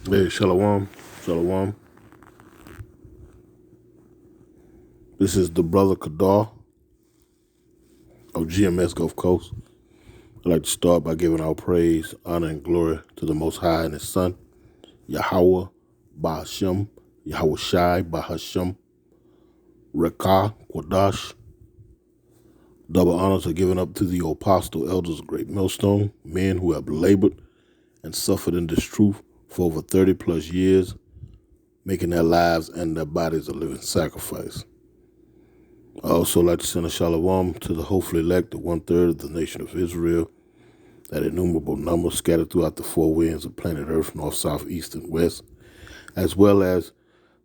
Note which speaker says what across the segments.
Speaker 1: Hey, Shalom, Shalom. This is the brother Kadar of GMS Gulf Coast. I'd like to start by giving our praise, honor, and glory to the Most High and His Son, Yahweh Ba'ashem, Yahweh Shai Ba'ashem, Rekah Quadash. Double honors are given up to the apostle elders of Great Millstone, men who have labored and suffered in this truth for over 30 plus years, making their lives and their bodies a living sacrifice. I also like to send a shalom to the hopefully elect, the 1/3 of the nation of Israel, that innumerable number scattered throughout the four winds of planet Earth, north, south, east, and west, as well as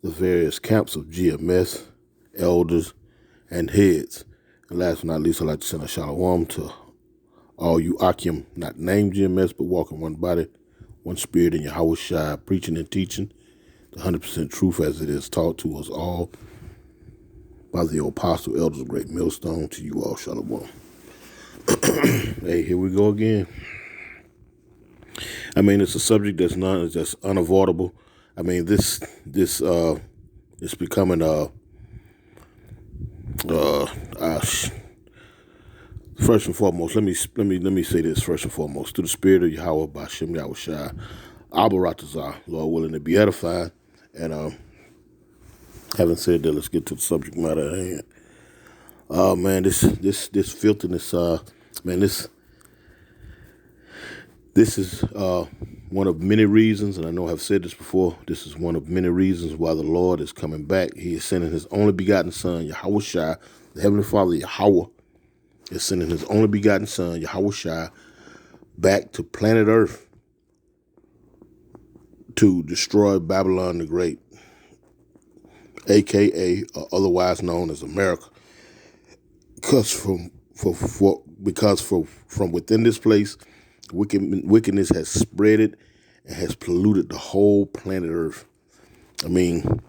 Speaker 1: the various camps of GMS, elders, and heads. And last but not least, I'd like to send a shalom to all you Akim, not named GMS, but walking one body, one spirit in Yahweh Shai, preaching and teaching the 100% truth as it is taught to us all by the apostle elders of Great Millstone. To you all, shalom. Hey, here we go again. I mean, it's a subject that's unavoidable. I mean, this it's becoming first and foremost. Let me say this first and foremost. Through the spirit of Yahweh Ba'ashem Yahweh Shai, Abaratazah, Lord willing to be edified. And having said that, let's get to the subject matter at hand. Oh man, this filthiness, man, this is one of many reasons, and I know I've said this before, this is one of many reasons why the Lord is coming back. He is sending his only begotten son, Yahweh Shai, the Heavenly Father, Yahweh, is sending his only begotten son, Yahweh Shai, back to planet Earth to destroy Babylon the Great, a.k.a. Otherwise known as America. Because from within this place, wickedness has spread it and has polluted the whole planet Earth. I mean,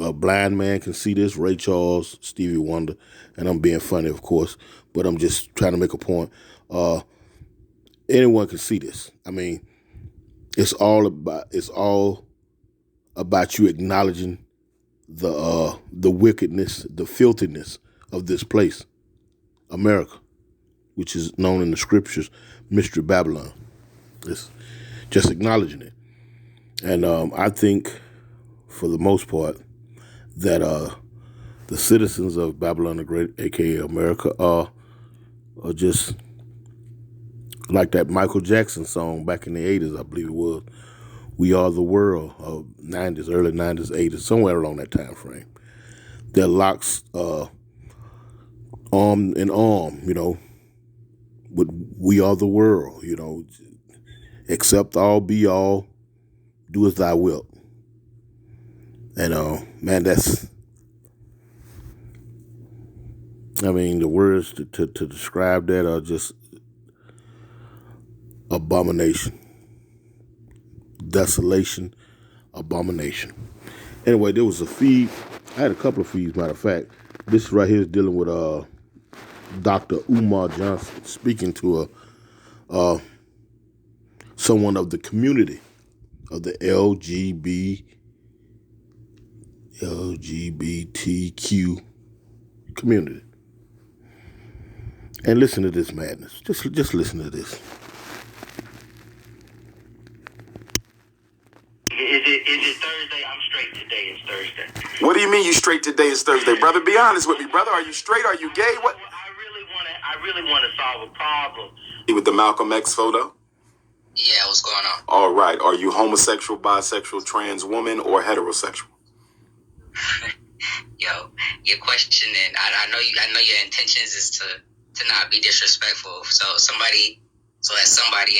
Speaker 1: a blind man can see this. Ray Charles, Stevie Wonder, and I'm being funny, of course, but I'm just trying to make a point. Anyone can see this. I mean, it's all about you acknowledging the wickedness, the filthiness of this place, America, which is known in the scriptures, Mystery Babylon. It's just acknowledging it. And I think, for the most part, that the citizens of Babylon the Great, a.k.a. America, are just like that Michael Jackson song back in the 80s, I believe it was, We Are the World, 90s, early 90s, 80s, somewhere along that time frame. They're locks arm in arm, with We Are the World, accept all, be all, do as thy wilt. And man, the words to describe that are just abomination, desolation, abomination. Anyway, there was a feed. I had a couple of feeds, matter of fact. This right here is dealing with Dr. Umar Johnson speaking to someone of the community of the LGBTQ community. And listen to this madness. Just listen to this.
Speaker 2: Is it Thursday? I'm straight today. It's Thursday.
Speaker 3: What do you mean you straight today is Thursday, brother? Be honest with me, brother. Are you straight? Are you gay? What?
Speaker 2: I really want to solve a problem.
Speaker 3: With the Malcolm X photo?
Speaker 2: Yeah, what's going on?
Speaker 3: All right. Are you homosexual, bisexual, trans woman, or heterosexual?
Speaker 2: Yo, your question, and I know your intentions is to not be disrespectful. So as somebody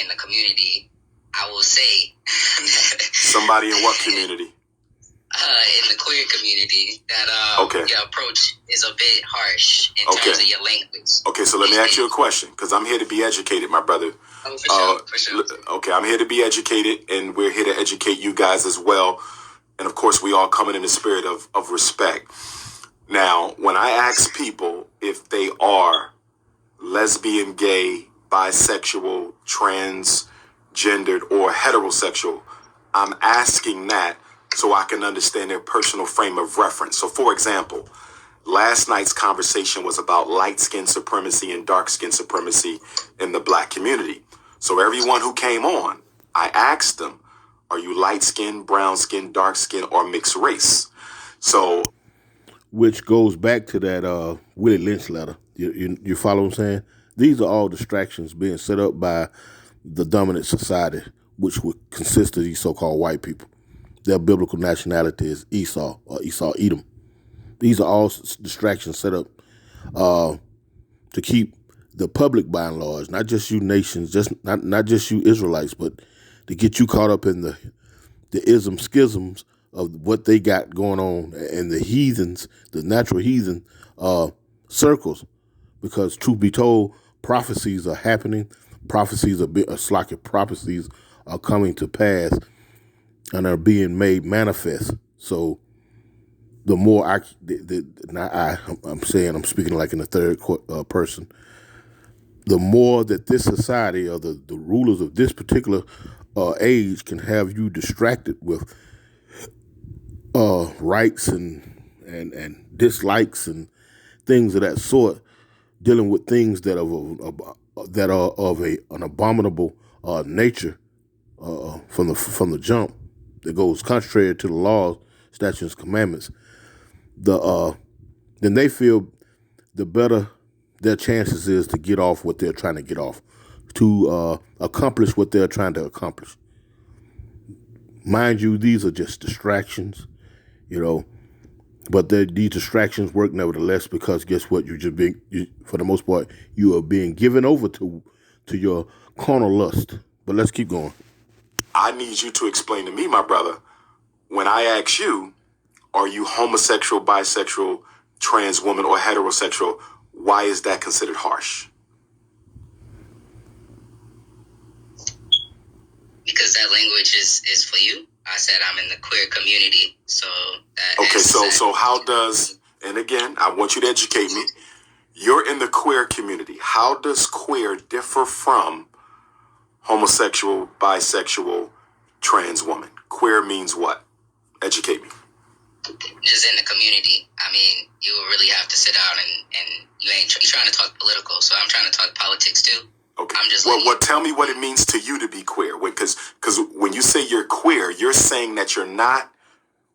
Speaker 2: in the community, I will say
Speaker 3: somebody in what community?
Speaker 2: In the queer community, that your approach is a bit harsh in terms of your language.
Speaker 3: Okay, so let me ask you a question, because I'm here to be educated, my brother.
Speaker 2: Oh, for sure.
Speaker 3: Okay, I'm here to be educated, and we're here to educate you guys as well. And of course, we all come in the spirit of respect. Now, when I ask people if they are lesbian, gay, bisexual, trans, gendered, or heterosexual. I'm asking that so I can understand their personal frame of reference. So, for example, last night's conversation was about light skin supremacy and dark skin supremacy in the black community. So everyone who came on, I asked them, are you light skin, brown skin, dark skin, or mixed race? So,
Speaker 1: which goes back to that Willie Lynch letter. You follow what I'm saying? These are all distractions being set up by the dominant society, which would consist of these so-called white people. Their biblical nationality is Esau or Esau Edom. These are all distractions set up to keep the public, by and large, not just you nations, not just you Israelites, but to get you caught up in the schisms of what they got going on and the heathens, the natural heathen circles. Because truth be told, prophecies are happening. Prophecies prophecies are coming to pass and are being made manifest. So the more I'm speaking like in the third person, the more that this society or the rulers of this particular age can have you distracted with rights and dislikes and things of that sort, dealing with things that are of an abominable nature from the jump, that goes contrary to the laws, statutes, and commandments. Then they feel the better their chances is to get off what they're trying to get off, to accomplish what they're trying to accomplish. Mind you, these are just distractions, but these distractions work nevertheless, because guess what? For the most part, you are being given over to your carnal lust. But let's keep going.
Speaker 3: I need you to explain to me, my brother, when I ask you, are you homosexual, bisexual, trans woman, or heterosexual, why is that considered harsh?
Speaker 2: Because that language is for you. I said I'm in the queer community, so that.
Speaker 3: Okay, so how does, and again, I want you to educate me. You're in the queer community. How does queer differ from homosexual, bisexual, trans woman? Queer means what? Educate me.
Speaker 2: Just in the community. I mean, you would really have to sit down and you're trying to talk political, so I'm trying to talk politics too.
Speaker 3: Okay.
Speaker 2: I'm just
Speaker 3: tell me what it means to you to be queer. Because when you say you're queer, you're saying that you're not.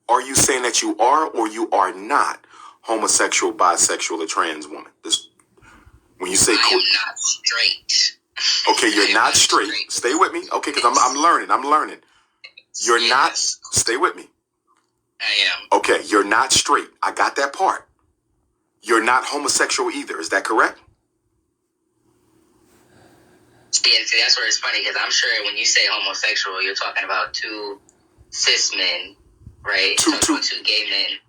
Speaker 3: Are you saying that you are or you are not homosexual, bisexual, or trans woman? When you say
Speaker 2: I am not straight.
Speaker 3: Okay, you're not straight. Stay with me. Okay, because I'm learning. You're not. Stay with me.
Speaker 2: I am.
Speaker 3: Okay, you're not straight. I got that part. You're not homosexual either. Is that correct?
Speaker 2: Yeah, see, that's where it's funny, because I'm sure when you say homosexual, you're talking about two cis men, right? Two gay men.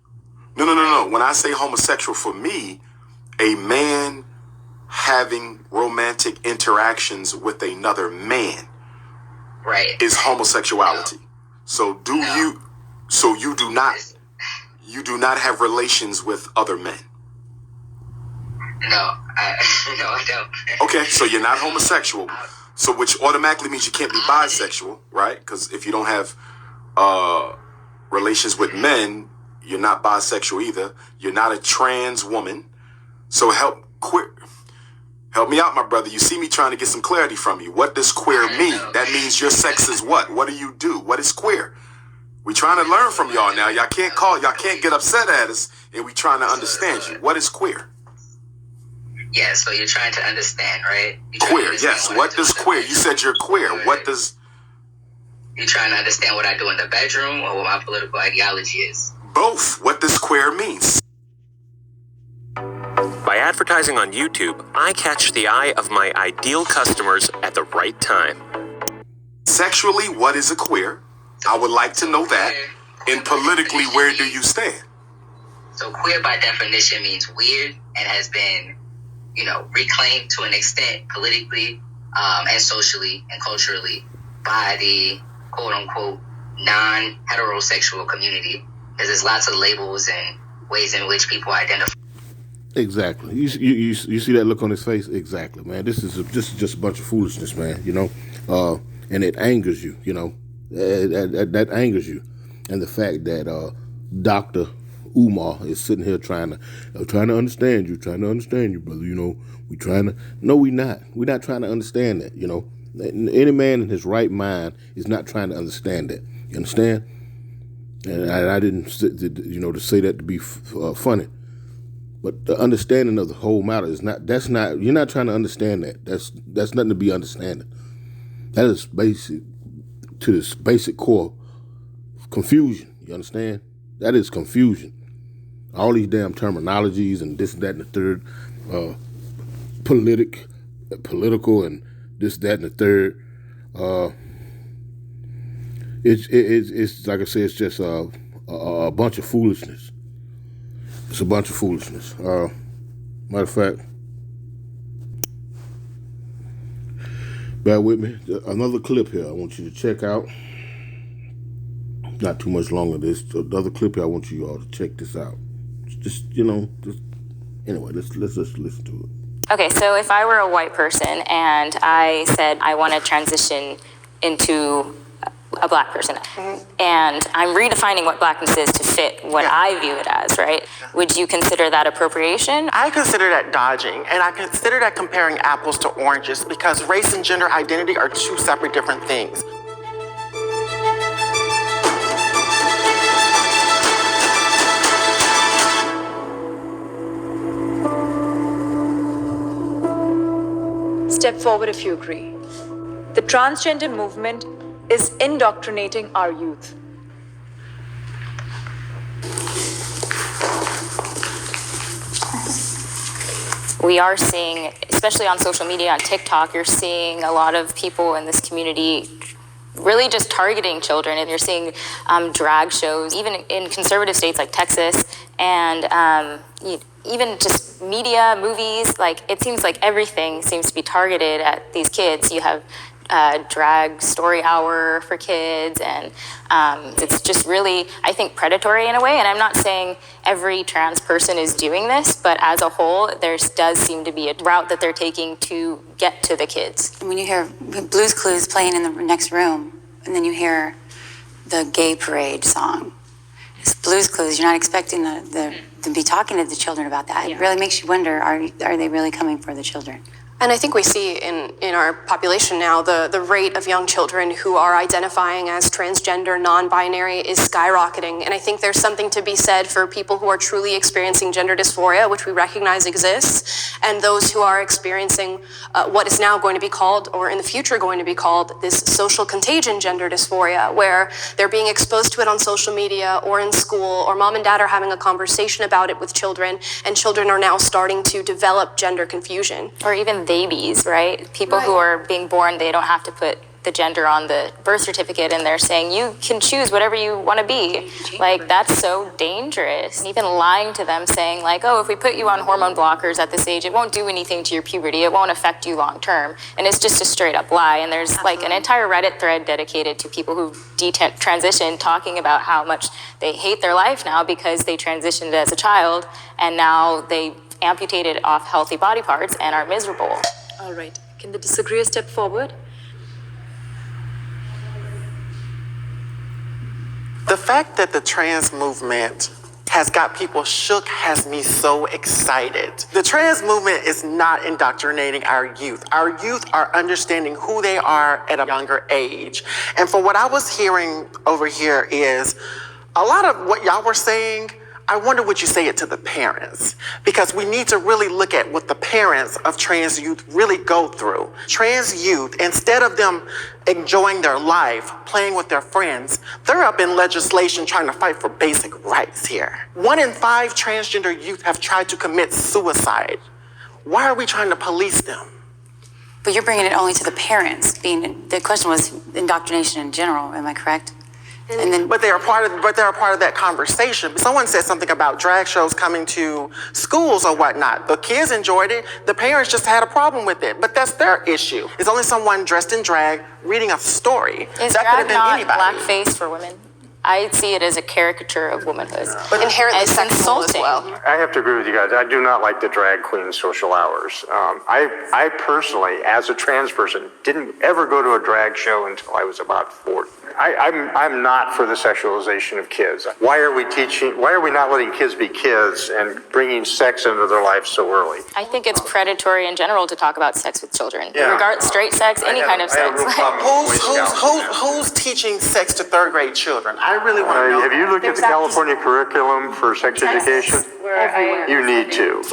Speaker 3: No. When I say homosexual, for me, a man having romantic interactions with another man,
Speaker 2: right,
Speaker 3: is homosexuality. No. So you do not have relations with other men?
Speaker 2: No, I don't.
Speaker 3: Okay, so you're not homosexual, so which automatically means you can't be bisexual, right? Because if you don't have relations with men, you're not bisexual either. You're not a trans woman. So help me out, my brother. You see me trying to get some clarity from you. What does queer mean? That means your sex is what? What do you do? What is queer? We trying to learn from y'all now. Y'all can't get upset at us, and we trying to understand you. What is queer?
Speaker 2: Yeah, so you're trying to understand, right?
Speaker 3: Queer, yes. What does queer? You said you're queer. Right. What does...
Speaker 2: You're trying to understand what I do in the bedroom or what my political ideology is?
Speaker 3: Both. What does queer mean?
Speaker 4: By advertising on YouTube, I catch the eye of my ideal customers at the right time.
Speaker 3: Sexually, what is a queer? I would like to know that. And politically, where do you stand?
Speaker 2: So queer by definition means weird and has been, reclaimed to an extent politically and socially and culturally by the quote-unquote non-heterosexual community, because there's lots of labels and ways in which people identify.
Speaker 1: Exactly. You see that look on his face? Exactly, man. This is just a bunch of foolishness, man. and it angers you. That angers you, and the fact that Dr. Umar is sitting here trying to understand you, brother. No, we're not. We're not trying to understand that. Any man in his right mind is not trying to understand that. You understand? And I didn't, to say that to be funny. But the understanding of the whole matter you're not trying to understand that. That's nothing to be understanding. That is basic to this basic core confusion. You understand? That is confusion. All these damn terminologies and this, that, and the third, political and this, that, and the third. It's like I said, it's just a bunch of foolishness. It's a bunch of foolishness. Matter of fact, bear with me. Another clip here I want you to check out. Not too much longer. This another clip here. I want you all to check this out. Anyway, let's just listen to it.
Speaker 5: Okay, so if I were a white person and I said I want to transition into a black person, and I'm redefining what blackness is to fit what I view it as, right? Would you consider that appropriation?
Speaker 6: I consider that dodging, and I consider that comparing apples to oranges, because race and gender identity are two separate different things.
Speaker 7: Step forward if you agree. The transgender movement is indoctrinating our youth.
Speaker 5: We are seeing, especially on social media, on TikTok, you're seeing a lot of people in this community really just targeting children. And you're seeing drag shows, even in conservative states like Texas, and even just media, movies. Like, it seems like everything seems to be targeted at these kids. You have drag story hour for kids, and it's just really, I think, predatory in a way. And I'm not saying every trans person is doing this, but as a whole, there does seem to be a route that they're taking to get to the kids.
Speaker 8: When you hear Blue's Clues playing in the next room, and then you hear the Gay Parade song, it's Blue's Clues. You're not expecting to be talking to the children about that. It really makes you wonder, are they really coming for the children?
Speaker 9: And I think we see in our population now the rate of young children who are identifying as transgender, non-binary is skyrocketing. And I think there's something to be said for people who are truly experiencing gender dysphoria, which we recognize exists, and those who are experiencing what is now going to be called, or in the future going to be called, this social contagion gender dysphoria, where they're being exposed to it on social media or in school, or mom and dad are having a conversation about it with children, and children are now starting to develop gender confusion.
Speaker 5: Or even babies, right? People who are being born, they don't have to put the gender on the birth certificate, and they're saying you can choose whatever you want to be. Like, that's so dangerous. And even lying to them, saying like, oh, if we put you on hormone blockers at this age, it won't do anything to your puberty, it won't affect you long term. And it's just a straight up lie. And there's like an entire Reddit thread dedicated to people who transitioned, talking about how much they hate their life now because they transitioned as a child, and now they amputated off healthy body parts and are miserable.
Speaker 7: All right. Can the disagreeer step forward?
Speaker 6: The fact that the trans movement has got people shook has me so excited. The trans movement is not indoctrinating our youth. Our youth are understanding who they are at a younger age. And for what I was hearing over here is a lot of what y'all were saying, I wonder would you say it to the parents? Because we need to really look at what the parents of trans youth really go through. Trans youth, instead of them enjoying their life, playing with their friends, they're up in legislation trying to fight for basic rights here. 1 in 5 transgender youth have tried to commit suicide. Why are we trying to police them?
Speaker 8: But you're bringing it only to the parents. The question was indoctrination in general. Am I correct? And then,
Speaker 6: but they're a part of that conversation. Someone said something about drag shows coming to schools or whatnot. The kids enjoyed it. The parents just had a problem with it. But that's their issue. It's only someone dressed in drag reading a story.
Speaker 5: Is
Speaker 6: that
Speaker 5: drag
Speaker 6: could have been
Speaker 5: not
Speaker 6: anybody.
Speaker 5: blackface for women? I see it as a caricature of womanhood.
Speaker 9: But inherently
Speaker 5: It's
Speaker 9: sexual as
Speaker 5: insulting.
Speaker 9: well.
Speaker 10: I have to agree with you guys. I do not like the drag queen social hours. I personally, as a trans person, didn't ever go to a drag show until I was about 40. I'm not for the sexualization of kids. Why are we not letting kids be kids and bringing sex into their life so early?
Speaker 5: I think it's predatory in general to talk about sex with children.
Speaker 10: Yeah.
Speaker 5: Straight sex, any kind of
Speaker 10: I have a
Speaker 5: sex.
Speaker 10: real problem with Boy Scouts.
Speaker 6: Who's teaching sex to third grade children? I really want to know.
Speaker 10: Have you looked at the California curriculum for sex education? You need to.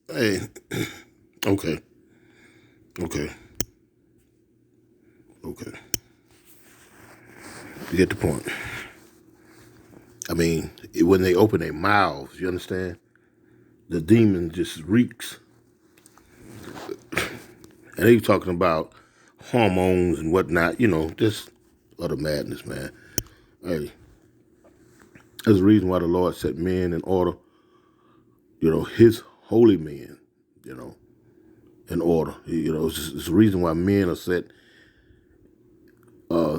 Speaker 1: Hey, okay. You get the point. I mean, when they open their mouths, you understand? The demon just reeks. And they talking about hormones and whatnot, just utter madness, man. Hey, there's a reason why the Lord set men in order, his holy men, in order. It's a reason why men are set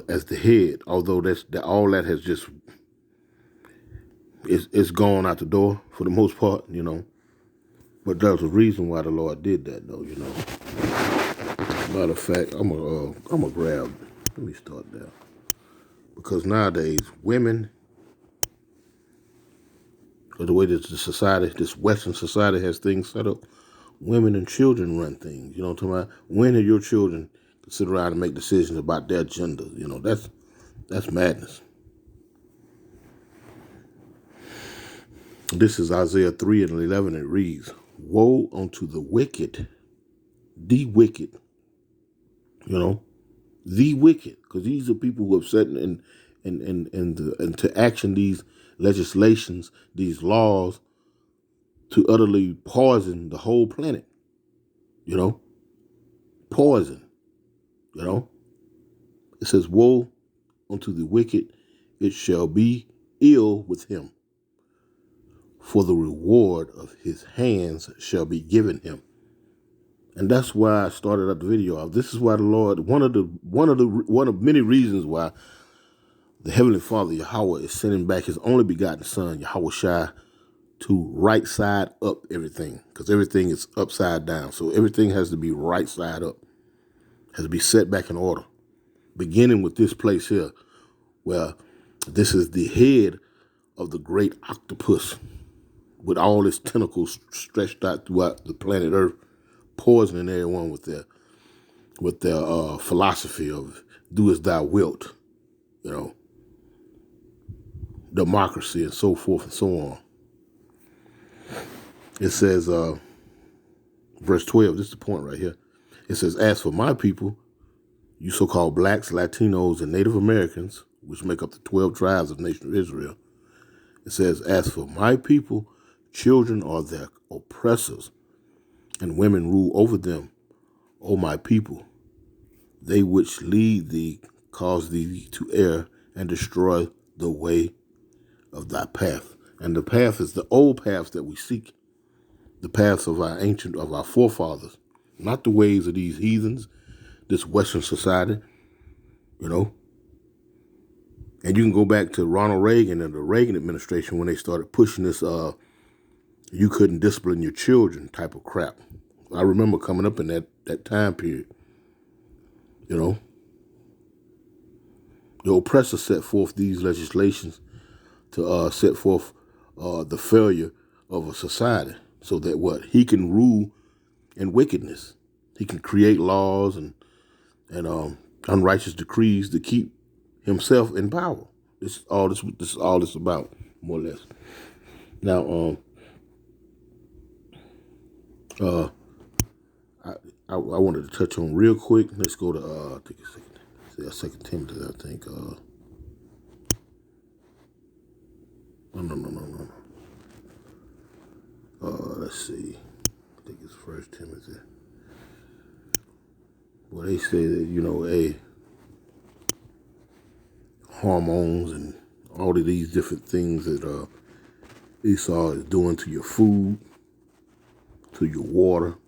Speaker 1: as the head, although all that has just, it's gone out the door for the most part, But there's a reason why the Lord did that, though, Matter of fact, I'm gonna grab. Let me start there, because nowadays women, or the way that this Western society has things set up, women and children run things. You know what I'm talking about? When are your children to sit around and make decisions about their gender? That's madness. This is Isaiah 3:11. It reads, "Woe unto the wicked, the wicked." The wicked, because these are people who have set into action these legislations, these laws, to utterly poison the whole planet. Poison. It says, "Woe unto the wicked, it shall be ill with him, for the reward of his hands shall be given him." And that's why I started out the video off. This is why the Lord, one of many reasons why the Heavenly Father, Yahweh, is sending back his only begotten Son, Yahweh Shai, to right side up everything, because everything is upside down. So everything has to be right side up, has to be set back in order, beginning with this place here, where this is the head of the great octopus with all its tentacles stretched out throughout the planet Earth, poisoning everyone with their philosophy of "do as thou wilt," democracy and so forth and so on. It says, verse 12, this is the point right here. It says, "As for my people, you so-called blacks, Latinos, and Native Americans," which make up the 12 tribes of the nation of Israel. It says, "As for my people, children are their oppressors, and women rule over them. O my people, they which lead thee cause thee to err and destroy the way of thy path." And the path is the old paths that we seek, the paths of our forefathers, not the ways of these heathens, this Western society, And you can go back to Ronald Reagan and the Reagan administration when they started pushing this "you couldn't discipline your children" type of crap. I remember coming up in that time period. The oppressor set forth these legislations to set forth the failure of a society, so that he can rule in wickedness. He can create laws and unrighteous decrees to keep himself in power. This is all this about, more or less. Now, I wanted to touch on real quick. Let's go to I think it's 2 Timothy. I think. No. Let's see. I think it's 1 Timothy. Well, they say that hormones and all of these different things that Esau is doing to your food, to your water,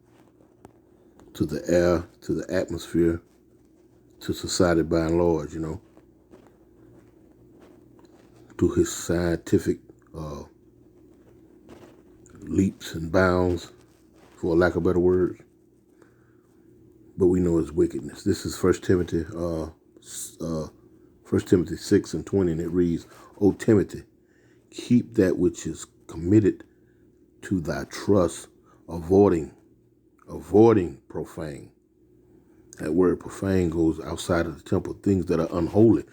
Speaker 1: to the air, to the atmosphere, to society by and large, through his scientific leaps and bounds, for lack of better words. But we know his wickedness. This is 1 Timothy 6:20, and it reads, O Timothy, keep that which is committed to thy trust, avoiding profane. That word profane goes outside of the temple, things that are unholy.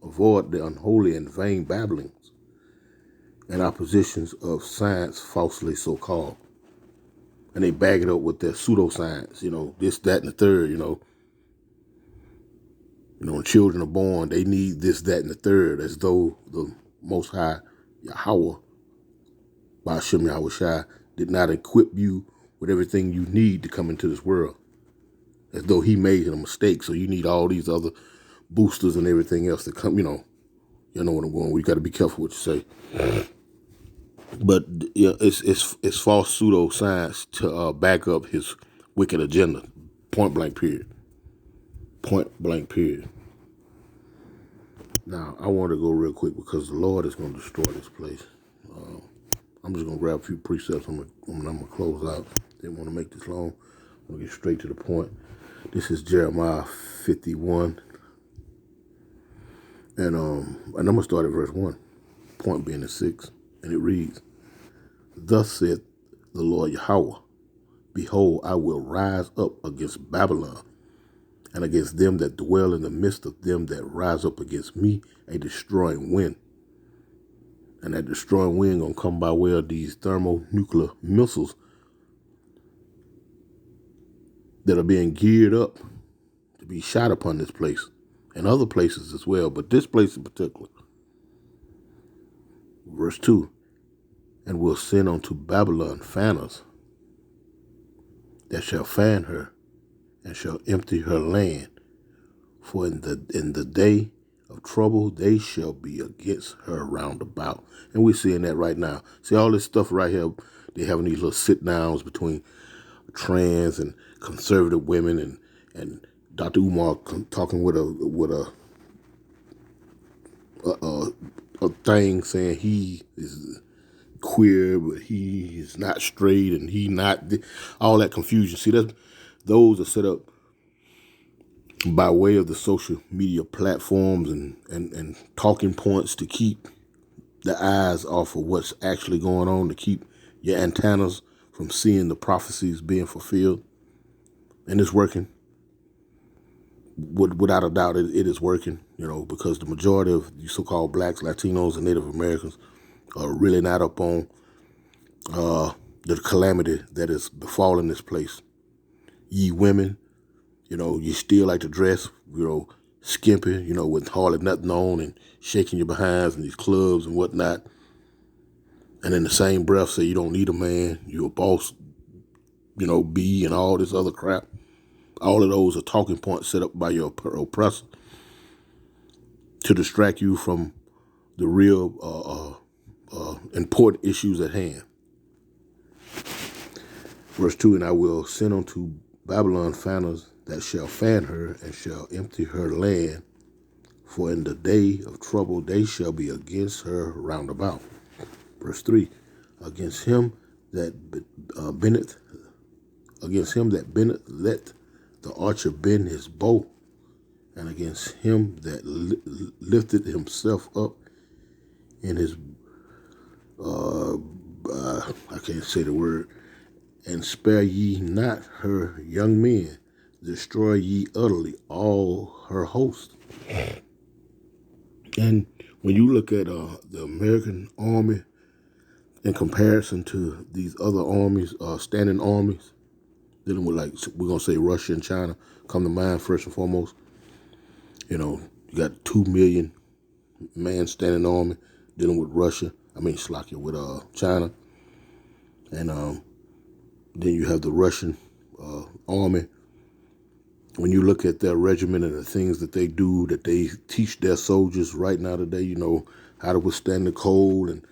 Speaker 1: Avoid the unholy and vain babblings and oppositions of science falsely so called. And they bag it up with their pseudoscience, this, that, and the third, when children are born, they need this, that, and the third, as though the Most High, Yahweh, Ba'ashem Yahweh Shai, did not equip you with everything you need to come into this world. As though he made a mistake, so you need all these other boosters and everything else to come, you know what I'm going. We got to be careful what you say. But it's false pseudoscience to back up his wicked agenda. Point blank period. Now, I want to go real quick because the Lord is going to destroy this place. I'm just going to grab a few precepts. I'm going to close out. Didn't want to make this long. I'm going to get straight to the point. This is Jeremiah 51. And I'm going to start at verse 1. Point being at 6. And it reads, Thus saith the Lord Yahweh, Behold, I will rise up against Babylon, and against them that dwell in the midst of them that rise up against me, a destroying wind. And that destroying wind gonna come by way of these thermonuclear missiles that are being geared up to be shot upon this place and other places as well, but this place in particular. Verse 2, and will send unto Babylon fanners that shall fan her and shall empty her land. For in the day of trouble they shall be against her round about. And we're seeing that right now. See all this stuff right here, they having these little sit-downs between trans and conservative women and Dr. Umar talking with a thing saying he is queer, but he is not straight, and he not all that confusion. See, those are set up by way of the social media platforms and talking points to keep the eyes off of what's actually going on, to keep your antennas from seeing the prophecies being fulfilled. And it's working. Without a doubt, it is working, because the majority of the so-called blacks, Latinos, and Native Americans are really not up on the calamity that is befalling this place. Ye women, you still like to dress, skimpy, with hardly nothing on and shaking your behinds in these clubs and whatnot. And in the same breath say you don't need a man, you're a boss, B and all this other crap. All of those are talking points set up by your oppressor to distract you from the real important issues at hand. Verse 2, and I will send unto Babylon fanners that shall fan her and shall empty her land, for in the day of trouble they shall be against her round about. Verse 3, against him that bendeth, let the archer bend his bow, and against him that lifted himself up in his, I can't say the word, and spare ye not her young men, destroy ye utterly all her host. And when you look at the American army in comparison to these other armies, standing armies, dealing with, like, we're going to say Russia and China come to mind first and foremost. You got 2 million man standing army dealing with Russia. With China. And then you have the Russian army. When you look at their regiment and the things that they do, that they teach their soldiers right now today, how to withstand the cold and,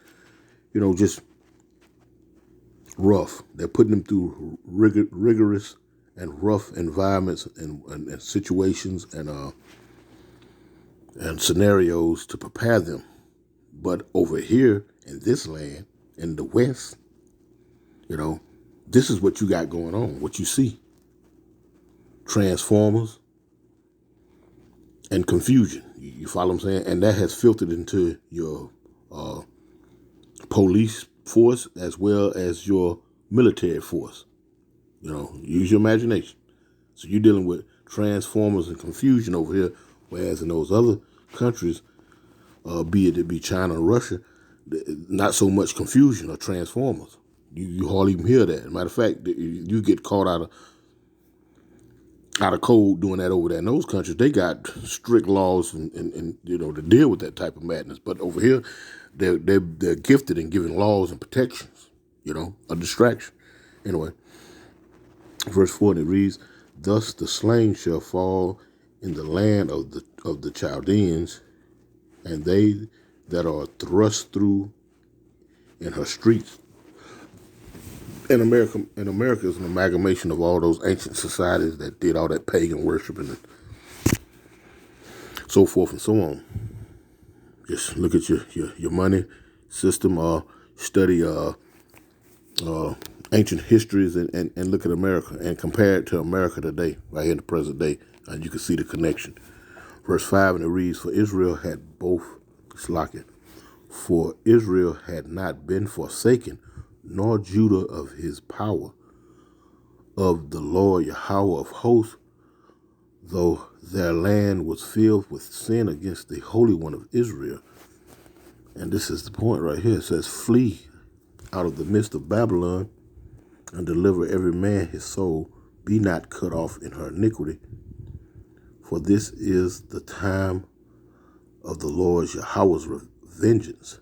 Speaker 1: just rough. They're putting them through rigorous and rough environments and situations and scenarios to prepare them, But over here in this land, in the West, this is what you got going on, what you see. Transformers and confusion. You follow what I'm saying? And that has filtered into your police force as well as your military force. Use your imagination. So you're dealing with transformers and confusion over here, whereas in those other countries, be it China or Russia, not so much confusion or transformers. You hardly even hear that. As a matter of fact, you get caught out of code doing that over there. In those countries, they got strict laws and to deal with that type of madness. But over here, they're gifted in giving laws and protections, a distraction. Anyway, verse 4, it reads, "Thus the slain shall fall in the land of the Chaldeans, and they that are thrust through in her streets." And America is an amalgamation of all those ancient societies that did all that pagan worship and so forth and so on. Just look at your money system, or study ancient histories and look at America and compare it to America today, right here in the present day, and you can see the connection. Verse 5, and it reads, "For Israel had not been forsaken, nor Judah of his power, of the Lord Yahweh of hosts, though their land was filled with sin against the Holy One of Israel." And this is the point right here. It says, "Flee out of the midst of Babylon, and deliver every man his soul. Be not cut off in her iniquity. For this is the time of the Lord Yahweh's vengeance.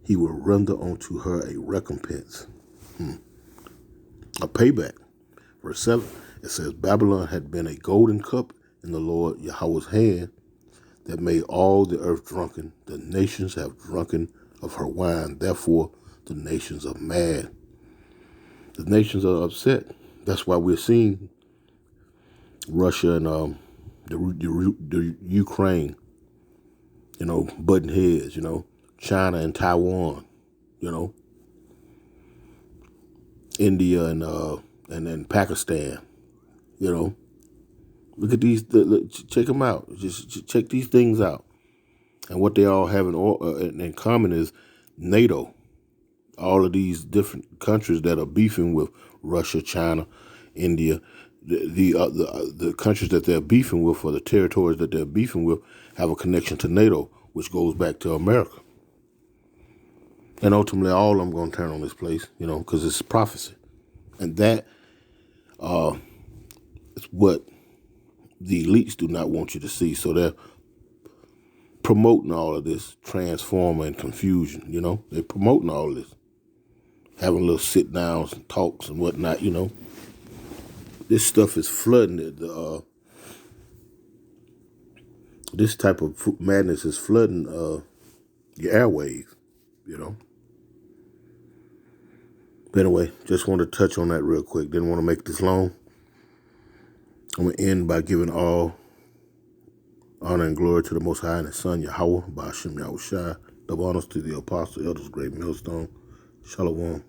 Speaker 1: He will render unto her a recompense." A payback. Verse 7, it says, "Babylon had been a golden cup in the Lord Yahweh's hand, that made all the earth drunken. The nations have drunken of her wine. Therefore, the nations are mad." The nations are upset. That's why we're seeing Russia and the Ukraine, butting heads, China and Taiwan, India and Pakistan, Look at these, check them out. Just check these things out. And what they all have in common is NATO. All of these different countries that are beefing with Russia, China, India, the countries that they're beefing with, or the territories that they're beefing with, have a connection to NATO, which goes back to America. And ultimately, all of them going to turn on this place, because it's prophecy. And that is what the elites do not want you to see. So they're promoting all of this transformer and confusion, They're promoting all of this. Having little sit-downs and talks and whatnot, This stuff is flooding this type of madness is flooding your airwaves, But anyway, just want to touch on that real quick. Didn't want to make this long. I'm going to end by giving all honor and glory to the Most High and His Son, Yahweh, by Hashem Yahushua. Double honors to the Apostle, Elders, Great Millstone. Shalom.